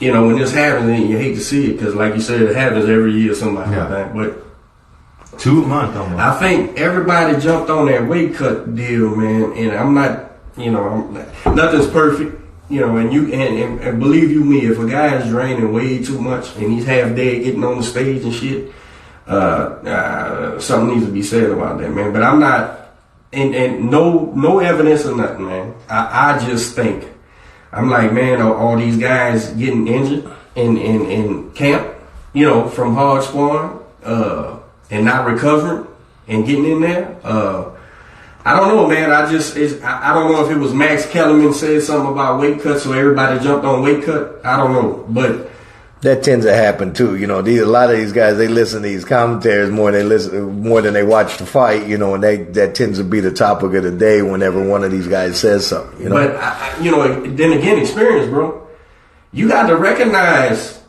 When this happens, you hate to see it because, like you said, it happens every year, something like that. But 2 a month almost. I think everybody jumped on that weight cut deal, man. And I'm not, nothing's perfect, and believe you me, if a guy is draining way too much and he's half dead getting on the stage and shit, something needs to be said about that, man. But I'm not, and no evidence or nothing, man. I just think. I'm like, man, all these guys getting injured in camp, from hard sparring, and not recovering and getting in there. I don't know, man. I don't know if it was Max Kellerman said something about weight cut, so everybody jumped on weight cut. I don't know, but that tends to happen too. A lot of these guys, they listen to these commentaries more than they watch the fight. And that tends to be the topic of the day whenever one of these guys says something. But then again, experience, bro. You got to recognize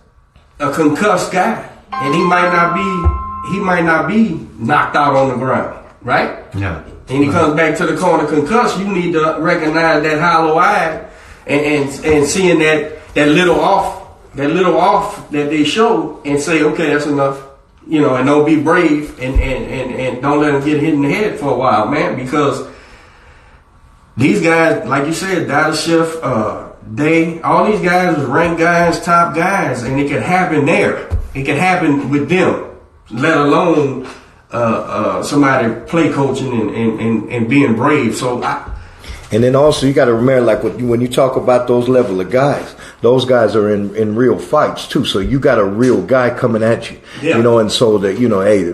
a concussed guy, and he might not be knocked out on the ground, right? Yeah. And he comes back to the corner concussed. You need to recognize that hollow eye and seeing that little off that they show and say, okay, that's enough, and don't be brave and don't let them get hit in the head for a while, man, because these guys, like you said, Dada Chef, all these guys was ranked guys, top guys, and it could happen there. It could happen with them, let alone somebody play coaching and being brave. So and then also you got to remember, like when you talk about those level of guys, those guys are in real fights too. So you got a real guy coming at you, and so that hey,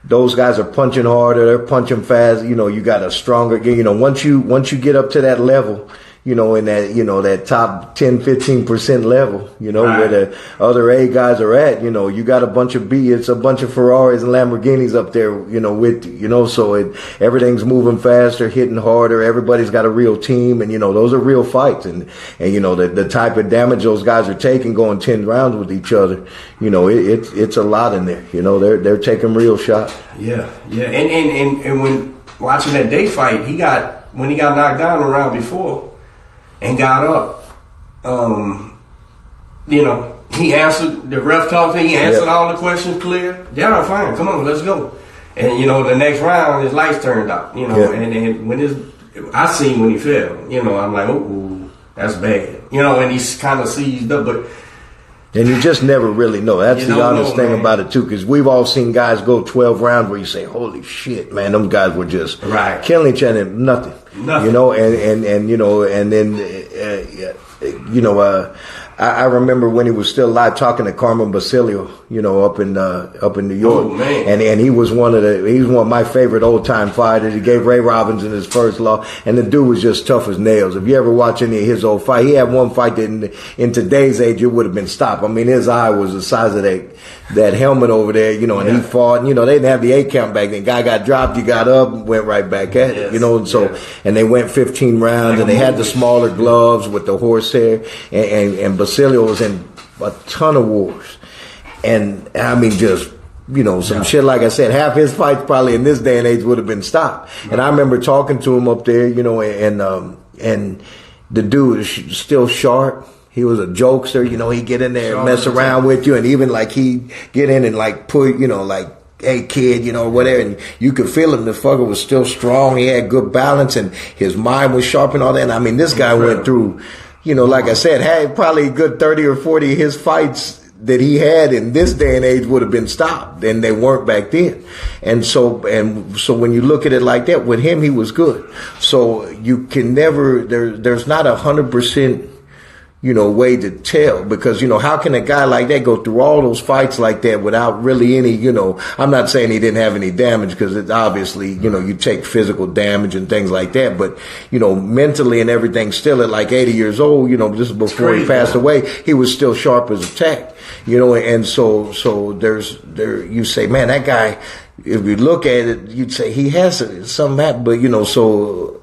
those guys are punching harder, they're punching fast. You got a stronger. Once you get up to that level, in that, that top 10, 15% level, right, where the other A guys are at, you got a bunch of it's a bunch of Ferraris and Lamborghinis up there, with you, so everything's moving faster, hitting harder. Everybody's got a real team, and, those are real fights. And the type of damage those guys are taking going 10 rounds with each other, it's a lot in there. They're taking real shots. Yeah. And when watching that Day fight, he got when he got knocked down the round before and got up, you know, he answered, the ref talked to him, he answered all the questions clear. Yeah, fine, come on, let's go. And, you know, the next round, his lights turned out, you know, and when I seen when he fell, you know, I'm like, oh, that's bad. You know, and he's kind of seized up, but... And you just never really know. That's the honest thing about it, too, because we've all seen guys go 12 rounds where you say, holy shit, man, them guys were just killing each other, nothing. You know, and you know, and then, you know, I remember when he was still alive talking to Carmen Basilio, you know, up in New York. Oh, man. And he was one of my favorite old time fighters. He gave Ray Robinson his first loss, and the dude was just tough as nails. If you ever watch any of his old fight, he had one fight that in today's age it would have been stopped. I mean, his eye was the size of that helmet over there, you know, and he fought, and, you know, they didn't have the 8 count back then. Guy got dropped, you got up, went right back at it, you know, and so, and they went 15 rounds, and they had the smaller gloves with the horsehair, and Basilio was in a ton of wars. And I mean, just, you know, some shit, like I said, half his fights probably in this day and age would have been stopped. And I remember talking to him up there, you know, and the dude is still sharp. He was a jokester, you know, he'd get in there and mess around with you, and even like he'd get in and like put, you know, like, hey kid, you know, whatever, and you could feel him. The fucker was still strong. He had good balance, and his mind was sharp and all that. And I mean, this guy went through, you know, like I said, had probably a good 30 or 40 of his fights that he had in this day and age would have been stopped, and they weren't back then. And so when you look at it like that, with him, he was good. So you can never, there's not 100%, you know, way to tell, because, you know, how can a guy like that go through all those fights like that without really any, you know, I'm not saying he didn't have any damage, because it's obviously, you know, you take physical damage and things like that, but, you know, mentally and everything, still at like 80 years old, you know, just before he passed away, he was still sharp as a tack, you know, and so you say, man, that guy, if you look at it, you'd say he has something happened, but, you know, so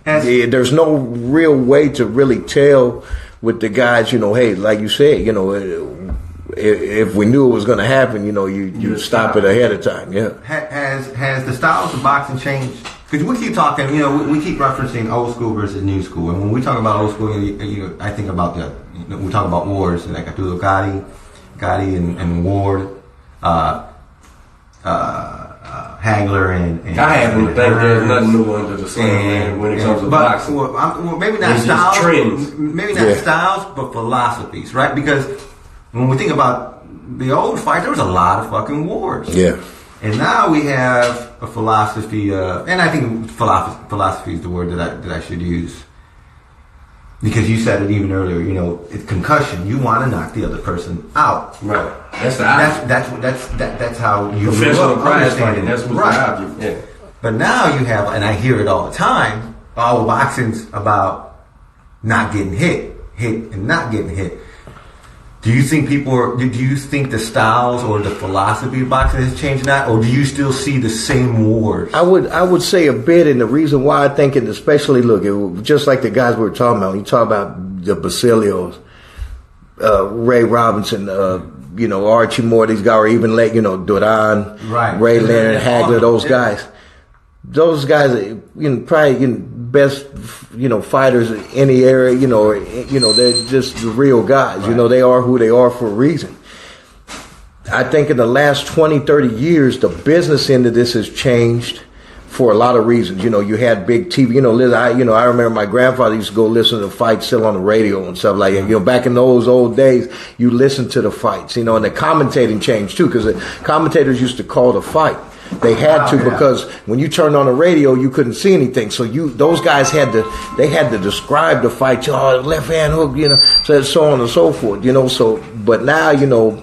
there's no real way to really tell with the guys, you know, hey, like you said, you know, if we knew it was going to happen, you know, you stop it ahead of time. Yeah. Has the styles of boxing changed? Because we keep talking, you know, we keep referencing old school versus new school, and when we talk about old school, you know, I think about we talk about wars, like Arturo Gotti and Ward, Hagler and I happen to think there's nothing new under the sun when it comes to boxing. Well, maybe not styles, maybe not styles, but philosophies, right? Because when we think about the old fight, there was a lot of fucking wars. Yeah. And now we have a philosophy, and I think philosophy is the word that I should use. Because you said it even earlier, you know, it's concussion. You want to knock the other person out. Right. That's how you professional prize fighting. That's what's the object. Yeah. But now you have, and I hear it all the time. All boxing's about not getting hit and not getting hit. Do you think do you think the styles or the philosophy of boxing has changed that, or do you still see the same wars? I would say a bit, and the reason why I think it, especially, look, just like the guys we were talking about, you talk about the Basilios, Ray Robinson, you know, Archie Moore, these guys, or even you know, Duran, Ray Leonard, Hagler, those guys. Those guys are, you know, probably, you know, best, you know, fighters in any area, you know, they're just the real guys. Right. You know, they are who they are for a reason. I think in the last 20, 30 years, the business end of this has changed for a lot of reasons. You know, you had big TV, you know, I remember my grandfather used to go listen to the fights still on the radio and stuff like that. You know, back in those old days, you listened to the fights, you know, and the commentating changed too, because the commentators used to call the fight. They had to, because when you turned on the radio, you couldn't see anything. So those guys had to describe the fight. Oh, left hand hook, you know, so on and so forth, you know. So, but now, you know,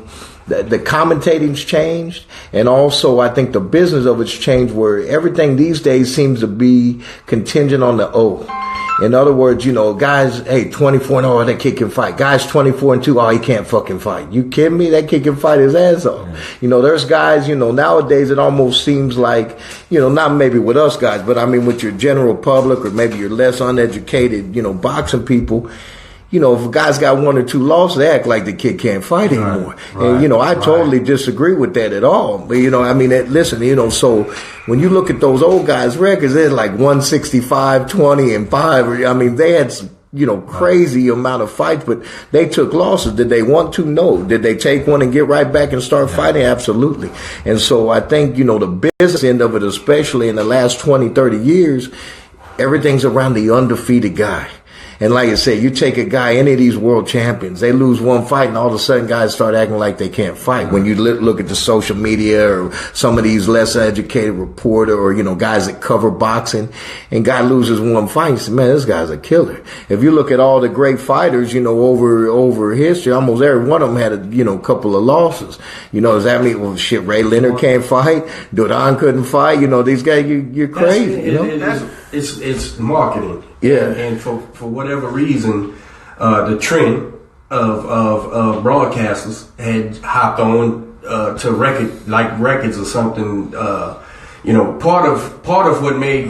the commentating's changed, and also I think the business of it's changed, where everything these days seems to be contingent on the O. In other words, you know, guys, hey, 24-0, that kid can fight. Guys, 24-2, oh, he can't fucking fight. You kidding me? That kid can fight his ass off. You know, there's guys, you know, nowadays it almost seems like, you know, not maybe with us guys, but I mean with your general public, or maybe your less uneducated, you know, boxing people, you know, if a guy's got 1 or 2 losses, they act like the kid can't fight anymore. Right. And, you know, I totally disagree with that at all. But, you know, I mean, listen, you know, so when you look at those old guys' records, they're like 165, 20, and 5. I mean, they had some, you know, crazy amount of fights, but they took losses. Did they want to? No. Did they take one and get right back and start fighting? Absolutely. And so I think, you know, the business end of it, especially in the last 20, 30 years, everything's around the undefeated guy. And like I said, you take a guy, any of these world champions, they lose one fight and all of a sudden guys start acting like they can't fight. When you look at the social media or some of these less educated reporter or, you know, guys that cover boxing, and guy loses one fight, you say, man, this guy's a killer. If you look at all the great fighters, you know, over history, almost every one of them had a, you know, couple of losses. You know, does that mean, well, shit, Ray Leonard can't fight? Duran couldn't fight? You know, these guys, you're crazy, you know? It's marketing. Yeah. And for whatever reason, the trend of broadcasters had hopped on to records or something. You know, part of what made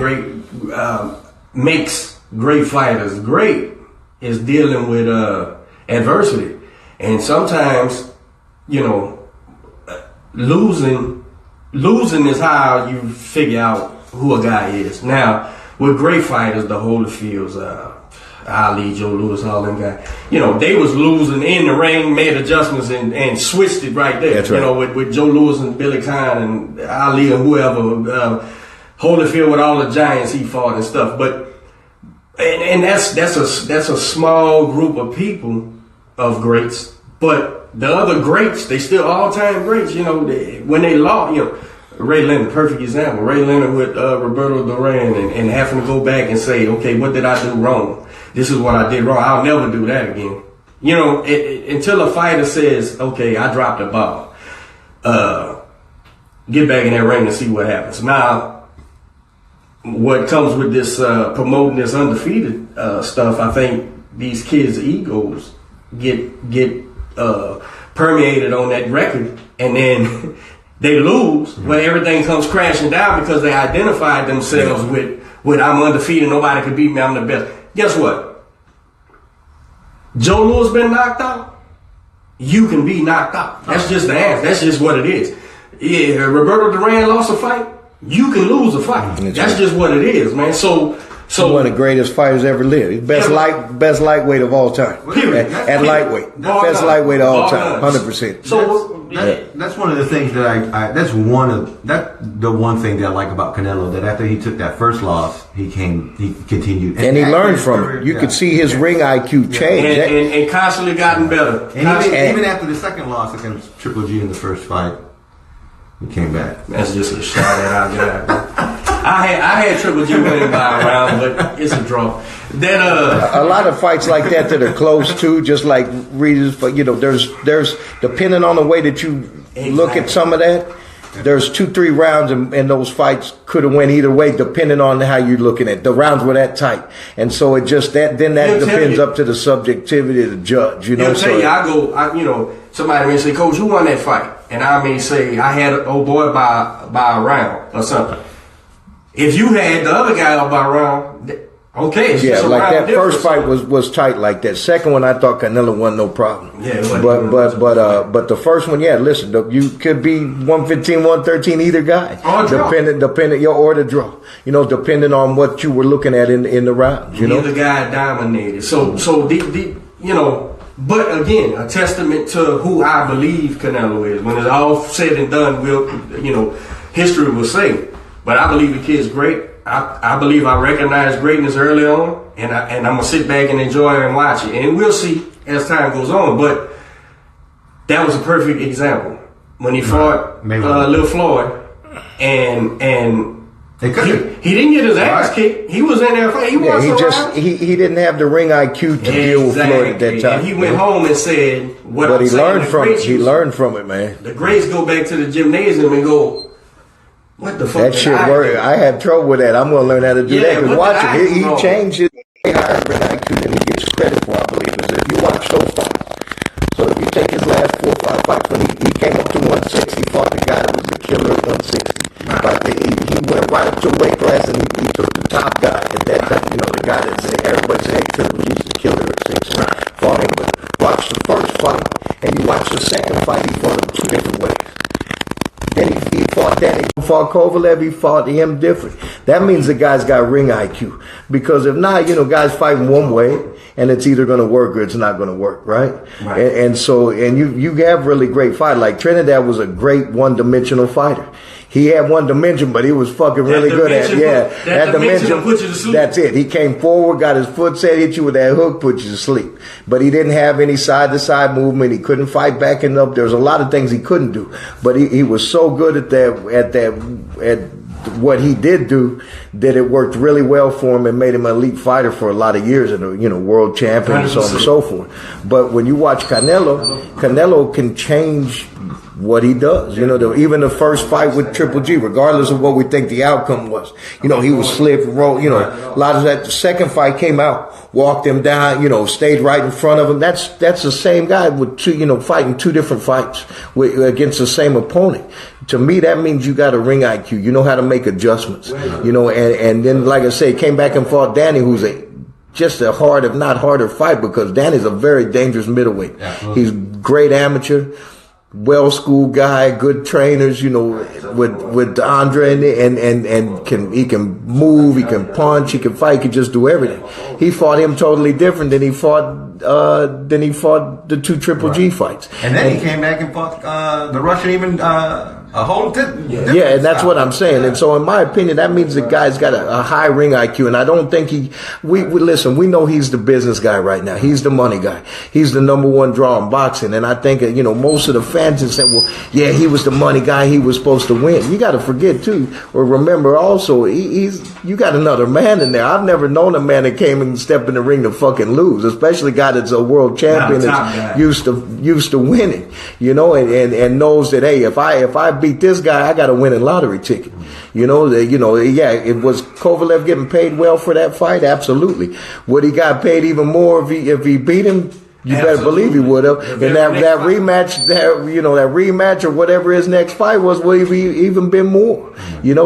makes great fighters great is dealing with adversity. And sometimes, you know, losing is how you figure out who a guy is. Now, with great fighters, the Holyfields, Ali, Joe Louis, all them guys, you know, they was losing in the ring, made adjustments and switched it right there. That's right. You know, with Joe Louis and Billy Kine and Ali and whoever, Holyfield with all the giants he fought and stuff. But and that's a small group of people of greats. But the other greats, they still all-time greats. You know, when they lost, you know. Ray Leonard, perfect example. Ray Leonard with Roberto Duran and having to go back and say, okay, what did I do wrong? This is what I did wrong. I'll never do that again. You know, until a fighter says, okay, I dropped the ball. Get back in that ring and see what happens. Now, what comes with this promoting this undefeated stuff, I think these kids' egos get permeated on that record, and then they lose when everything comes crashing down because they identified themselves with I'm undefeated, nobody can beat me, I'm the best. Guess what? Joe Louis been knocked out. You can be knocked out. That's just the answer. That's just what it is. Yeah, Roberto Duran lost a fight. You can lose a fight. That's just what it is, man. So one of the greatest fighters ever lived. Best lightweight of all time. Period. At lightweight. Best lightweight of all time. 100%. So that's one of the things that the one thing that I like about Canelo, that after he took that first loss, he continued. And he learned from it. You could see his ring IQ change. And constantly gotten better. And even after the second loss against Triple G in the first fight, he came back. That's just a shot at our guy. I had Triple G winning by a round, but it's a draw. Then a lot of fights like that are close too, just like reasons. But you know, there's depending on the way that you look at some of that, there's 2-3 rounds, and those fights could have went either way, depending on how you're looking at it. The rounds were that tight, and so it just that depends up to the subjectivity of the judge. You know, you know, somebody may say, Coach, who won that fight? And I may say, I had an old boy by a round or something. If you had the other guy up by a round, okay. It's just like that first fight was tight like that. Second one, I thought Canelo won no problem. Yeah, but the first one, listen, you could be 115, 113, either guy. Depending or the draw. You know, depending on what you were looking at in the rounds. You know, the guy dominated. So the you know, but again, a testament to who I believe Canelo is. When it's all said and done, history will say. But I believe the kid's great. I believe I recognized greatness early on, and I'm gonna sit back and enjoy it and watch it, and we'll see as time goes on. But that was a perfect example when he fought Lil Floyd, and he didn't get his ass kicked. He was in there. He didn't have the ring IQ to deal with Floyd at that time. And he went home and said, "But he learned from it. He learned from it, man." The greats go back to the gymnasium and go, what the fuck? That shit worked. I had trouble with that. I'm going to learn how to do that. Because watch it. He changed his higher IQ than he gets credit for, I believe. Is if you watch those fights. So if you take his last 4 or 5 fights, when he came up to 160, fought the guy that was the killer at 160. But he went right up to weight class and he took the top guy at that time. You know, the guy that said, everybody said, Triple G's the killer at 6. fight, he fought him 2 different ways. Then he fought Danny, fought Kovalev, he fought him different. That means the guy's got ring IQ. Because if not, guys fighting one way, and it's either going to work or it's not going to work, right? And you have really great fight. Like Trinidad was a great one-dimensional fighter. He had one dimension, but he was fucking really good at that dimension. Put you to sleep. That's it. He came forward, got his foot set, hit you with that hook, put you to sleep. But he didn't have any side-to-side movement. He couldn't fight back and up. There was a lot of things he couldn't do. But he was so good at what he did do that it worked really well for him and made him an elite fighter for a lot of years and world champion and so on and so forth. But when you watch Canelo can change what he does. Even the first fight with Triple G, regardless of what we think the outcome was, he was slick, roll, a lot of that. The second fight came out, walked him down, stayed right in front of him. That's the same guy with two, fighting 2 different fights against the same opponent. To me, that means you got a ring IQ. You know how to make adjustments, and then, like I say, came back and fought Danny, who's just a hard, if not harder fight, because Danny's a very dangerous middleweight. Absolutely. He's great amateur, well-schooled guy, good trainers, with Andre, and he can move, he can punch, he can fight, he can just do everything. He fought him totally different than he fought the 2 Triple G fights. And then he came back and fought the Russian even a whole and that's what I'm saying. And so in my opinion, that means the guy's got a high ring IQ, and I don't think we listen, we know he's the business guy right now. He's the money guy. He's the number 1 draw in boxing. And I think, most of the fans have said, well, yeah, he was the money guy. He was supposed to win. You got to forget too, or remember also, you got another man in there. I've never known a man that came and stepped in the ring to fucking lose, especially a guy that's a world champion that's used to winning, and knows that, hey, if I beat this guy, I got a winning lottery ticket. It was Kovalev getting paid well for that fight? Absolutely. Would he got paid even more if he beat him? You better believe he would have. And that rematch, that rematch or whatever his next fight was, would have even been more. And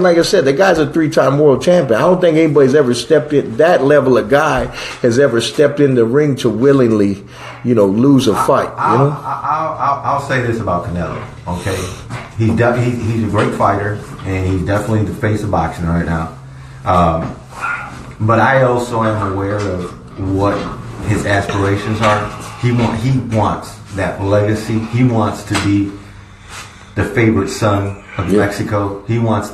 like I said, the guy's a 3-time world champion. I don't think anybody's ever stepped in, that level of guy has ever stepped in the ring to willingly, lose a fight. I'll say this about Canelo, okay? He's a great fighter, and he's definitely the face of boxing right now. But I also am aware of what his aspirations are. He wants that legacy. He wants to be the favorite son of Mexico. He wants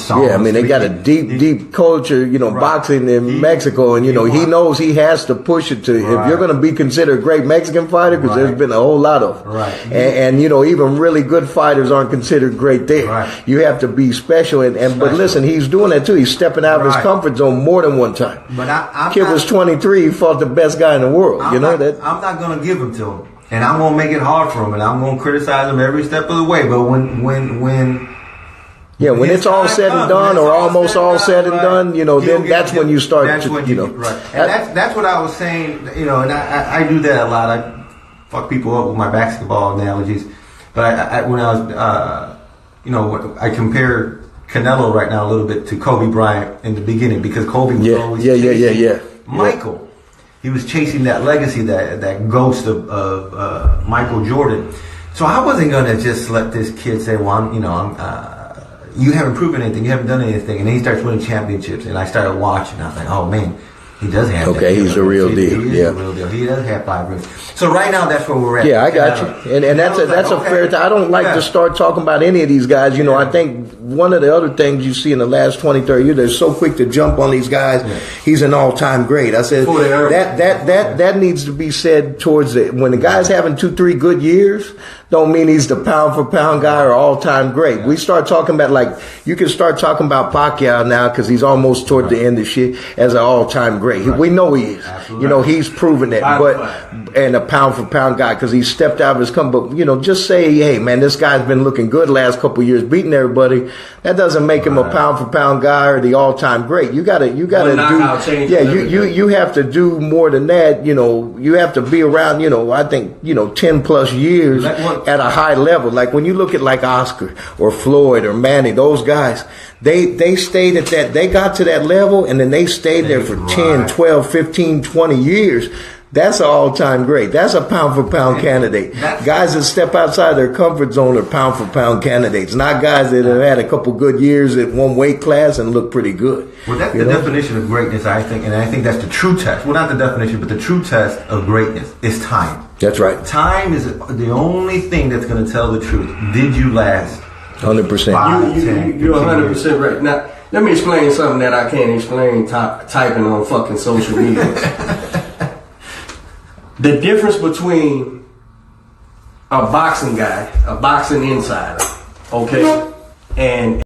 songs. Yeah, I mean, they got a deep culture, boxing in Mexico, and he knows he has to push it to, if you're going to be considered a great Mexican fighter, because there's been a whole lot of them. Right. And even really good fighters aren't considered great there. Right. You have to be special, but listen, he's doing that too. He's stepping out of his comfort zone more than one time. But Kid was 23, he fought the best guy in the world. I'm not going to give him to him. And I'm going to make it hard for him, and I'm going to criticize him every step of the way. But when it's all said and done, or almost all said and done, then that's when you start. Right. And that's what I was saying. And I do that a lot. I fuck people up with my basketball analogies. But when I was, I compare Canelo right now a little bit to Kobe Bryant in the beginning, because Kobe was always chasing Michael. He was chasing that legacy, that ghost of Michael Jordan. So I wasn't gonna just let this kid say, "Well, you haven't proven anything, you haven't done anything," and then he starts winning championships. And I started watching. I was like, "Oh man, he does have." Okay, he's a real deal. He is a real deal. He does have 5 rings. So right now, that's where we're at. Yeah, I got you, and that's a fair. I don't like to start talking about any of these guys. I think one of the other things you see in the last 20, 30 years, they're so quick to jump on these guys. Yeah. He's an all-time great. I said that needs to be said towards when the guy's having 2, 3 good years. Don't mean he's the pound for pound guy or all-time great. We start talking about, you can start talking about Pacquiao now, because he's almost toward the end of shit, as an all-time great. We know he is. Absolutely. He's proven that. And a pound for pound guy, because he stepped out of his comfort. But, just say, hey, man, this guy's been looking good last couple of years, beating everybody. That doesn't make him a pound for pound guy or the all-time great. You gotta do, you have to do more than that. You have to be around, I think, 10 plus years at a high level. Like when you look at Oscar or Floyd or Manny, those guys, they stayed at that, they got to that level, and then they stayed there for 10, 12, 15, 20 years. That's an all-time great. That's a pound-for-pound candidate. Guys that step outside their comfort zone are pound-for-pound candidates, not guys that have had a couple good years at one weight class and look pretty good. Well, that's the definition of greatness, I think, and I think that's the true test. Well, not the definition, but the true test of greatness is time. That's right. Time is the only thing that's going to tell the truth. Did you last? 100%. You're 100% right. Now, let me explain something that I can't explain typing on fucking social media. The difference between a boxing guy, a boxing insider, okay, and